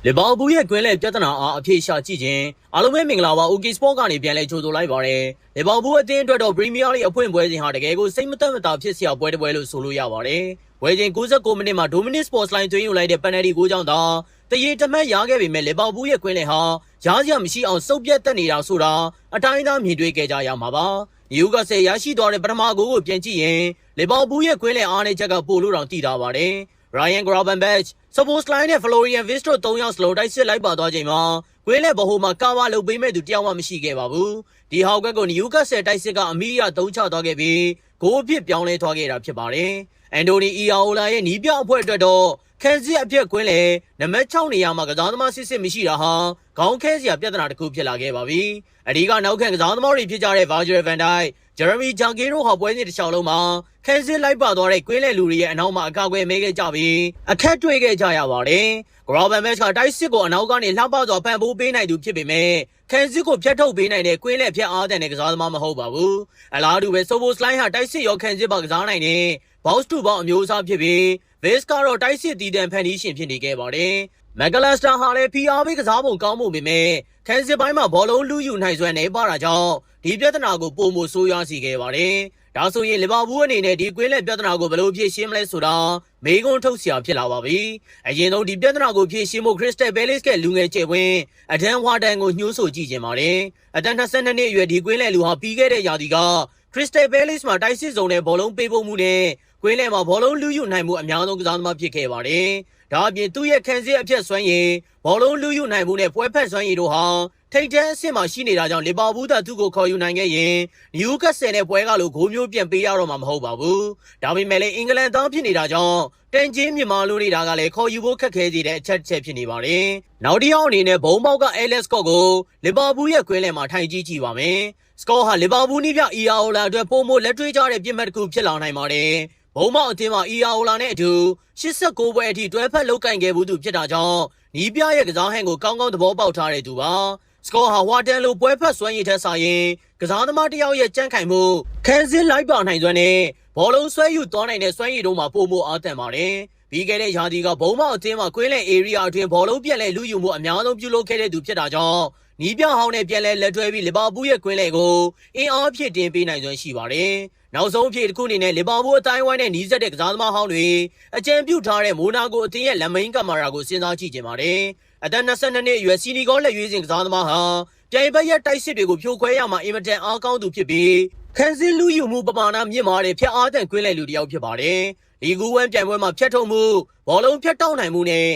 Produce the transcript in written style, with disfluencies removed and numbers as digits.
လီဗာပူးရဲ့ကွင်းလဲပြဿနာအားအဖြေရှာကြည့်ခြင်းအားလုံးပဲမင်္ဂလာပါ OK Sport ကနေပြန်လဲကြိုဆိုလိုက်ပါရယ်လီဗာပူးအသင်းအတွက်တော့ Premier League အဖွင့်ပွဲစဉ်ဟာတကယ်ကိုစိတ်မသက်မသာဖြစ်စရာပွဲတစ်ပွဲလို့ဆိုလို့ရပါတယ်ပွဲချိန်69မိနစ်မှာ Dominic Sportsline သွင်းယူလိုက်တဲ့ penalty ကိုကြောင့်သာတရေတမတ်ရခဲ့ပေမဲ့လီဗာပူးရဲ့ကွင်းလဲဟာရားစရာမရှိအောင်စုပ်ပြတ်တက်နေတာဆိုတာအတိုင်းသားမြင်တွေ့ခဲ့ကြရမှာပါနယူကာဆယ်ရရှိသွားတဲ့ပထမဂိုးကိုပြန်ကြည့်ရင်လီဗာပူးရဲ့ကွင်းလဲအားနည်းချက်ကပိုလို့တောင်တည်တာပါတယ်Ryan Gravenberch, Szoboszlai နဲ့ Florian Wirtz တို့3ယောက်စလုံးတိုက်စစ်လိုက်ပါသွားချိန်မှာကွင်းလဲဘဟုမှာကာဗာလုပ်ပေးမဲ့သူတယောက်မှမရှိခဲ့ပါဘူး။ဒီဟောက်ကကိုနယူကာဆယ်တိုက်စစ်ကအမီးရ3ချသွားခဲ့ပြီးဂိုးအဖြစ်ပြောင်းလဲသွားခဲ့တာဖြစ်ပါတယ်။အန်တိုနီအီယာအိုလာရဲ့နီးပြအဖွဲ့အတွက်တော့ခန်းစစ်အဖြစ်ကွင်းလဲနံပါတ်6နေရာမှာကစားသမားစစ်မရှိတာဟာခေါင်းခဲစရာပြဿနာတစ်ခုဖြစ်လာခဲ့ပါပြီ။အဒီကနောက်ခံကစားသမားတွေဖြစ်ကြတဲ့ Virgil van Dijk, Jeremy Jagger တို့ဟာပွဲစဉ်တစ်လျှောက်လုံးမှာခန်းစစ်လိုက်ပါသွားတဲ့ကွင်းလဲလူတွေရဲ့အနောက်မှာအကာအကွယ်မဲခဲ့ကြပြီးအခက်တွေ့ခဲ့ကြရပါတယ်။ Gravenberch ကတိုက်စစ်ကိုအနောက်ကနေလှပစွာဖန်ဖိုးပေးနိုင်သူဖြစ်ပေမဲ့ခန်းစစ်ကိုဖျက်ထုတ်ပေးနိုင်တဲ့ကွင်းလဲဖျက်အားတန်တဲ့ကစားသမားမဟုတ်ပါဘူး။အလားတူပဲ Szoboszlai ဟာတိုက်စစ်ရောခန်းစစ်ပါကစားနိုင်တဲ့ box to box အမျိုးအစားဖြစ်ပြီး Wirtz ကတော့တိုက်စစ်တည်တံဖန်တီးရှင်ဖြစ်နေခဲ့ပါတယ်။ McAllister ဟာလည်း PR ပေးကစားပုံကောင်းမှုပေမဲ့ခန်းစစ်ပိုင်းမှာဘောလုံးလူယူနိုင်စွမ်းနေပါတာကြောင့်ဒီပြဿနာကိုပုံမှုဆိုးရွားစေခဲ့ပါတယ်။ဒါဆိုရင်လီဗာပူးအနေနဲ့ဒီကွင်းလက်ပြဿနာကိုဘယ်လိုဖြေရှင်းမလဲဆိုတာမေးခွန်းထုတ်စရာဖြစ်လာပါပြီ။အရင်ဆုံးဒီပြဿနာကိုဖြေရှင်းဖို့ Crystal Palace ကလူငယ်ကျယ်ဝင်းအဒန်ဝါတန်ကိုညှိုးဆိုကြည့်ခြင်းပါတယ်။အသက်22နှစ်အရွယ်ဒီကွင်းလက်လူဟာပြီးခဲ့တဲ့ရာသီက Crystal Palace မှာတိုက်စစ်စုံတဲ့ဘောလုံးပေးဖို့မှုနဲ့ကွင်းလက်မှာဘောလုံးလူယူနိုင်မှုအများဆုံးကစားသမားဖြစ်ခဲ့ပါတယ်။ဒါအပြင်သူ့ရဲ့ခန်းစစ်အဖြစ်စွမ်းရည်ဘောလုံးလူယူနိုင်မှုနဲ့ပွဲဖက်စွမ်းရည်တို့ဟာထိတ်တန်းအဆင့်မှာရှိနေတာကြောင့်လီဗာပူးသာသူ့ကိုခေါ်ယူနိုင်ခဲ့ရင်နယူကာဆယ်နဲ့ပွဲကလိုဂိုးမျိုးပြန်ပေးရတော့မှာမဟုတ်ပါဘူး။ဒါပေမဲ့လည်းအင်္ဂလန်သားဖြစ်နေတာကြောင့်တန်ချင်းမြန်မာလိုနေတာကလည်းခေါ်ယူဖို့ခက်ခဲစေတဲ့အချက်ဖြစ်နေပါတယ်။နောက်တစ်ယောက်အနေနဲ့ဘုံပေါက်က Alex Scott ကိုလီဗာပူးရဲ့ကွင်းလယ်မှာထိုင်ကြည့်ကြည့်ပါမယ်။ Scott ဟာလီဗာပူးနည်းပြအီယာအိုလာအတွက်ပုံမလက်တွေ့ကြတဲ့ပြစ်မှတ်တစ်ခုဖြစ်လာနိုင်ပါတယ်။ဘုံမောက်အသင်းမှာအီယာအိုလာနဲ့အတူ89ပွဲအထိတွဲဖက်လုပ်ကင်ခဲ့မှုသူဖြစ်တာကြောင့်နီးပြရဲ့ကစားဟန်ကိုကောင်းကောင်းသဘောပေါက်ထားတဲ့သူပါ။စကောဟာဝါတန်လိုပွဲဖက်စွမ်းရည်ထက်စာရင်ကစားသမားတစ်ယောက်ရဲ့ကြန့်ခိုင်မှုခန်းစစ်လိုက်ပါနိုင်စွမ်းနဲ့ဘောလုံးဆွဲယူသွားနိုင်တဲ့စွမ်းရည်တို့မှာပုံမအားသန်ပါတယ်။ပြီးခဲ့တဲ့ရာသီကဘုံမောက်အသင်းမှာကွင်းလယ် area အတွင်းဘောလုံးပြက်လဲလူယူမှုအများဆုံးပြုလုပ်ခဲ့တဲ့သူဖြစ်တာကြောင့်နီးပြဟောင်းနဲ့ပြန်လဲလက်တွဲပြီးလီဗာပူးရဲ့ကွင်းလယ်ကိုအင်အားဖြစ်တင်ပေးနိုင်စွမ်းရှိပါတယ်။နောက်ဆုံးအဖြစ်တစ်ခုအနေနဲ့လီဗာပူးအတိုင်းဝိုင်းနဲ့နီးစပ်တဲ့ကစားသမားဟောင်းတွေအကြံပြုထားတဲ့မိုနာကိုအသင်းရဲ့လမိန်ကမာရာကိုစဉ်းစားကြည့်ကြပါတယ်။အသက်22နှစ်အရွယ်စီနီဂေါလက်ရွေးစင်ကစားသမားဟာပြိုင်ဘက်ရဲ့တိုက်စစ်တွေကိုဖြိုခွဲရမှာအင်မတန်အားကောင်းသူဖြစ်ပြီးခန်းစစ်လူယူမှုပမာဏမြင့်မားတဲ့ဖျက်အားတန်ကွင်းလယ်လူတစ်ယောက်ဖြစ်ပါတယ်။လီဂူဝမ်ပြိုင်ပွဲမှာဖျက်ထုတ်မှုဘောလုံးဖျက်တောက်နိုင်မှုနဲ့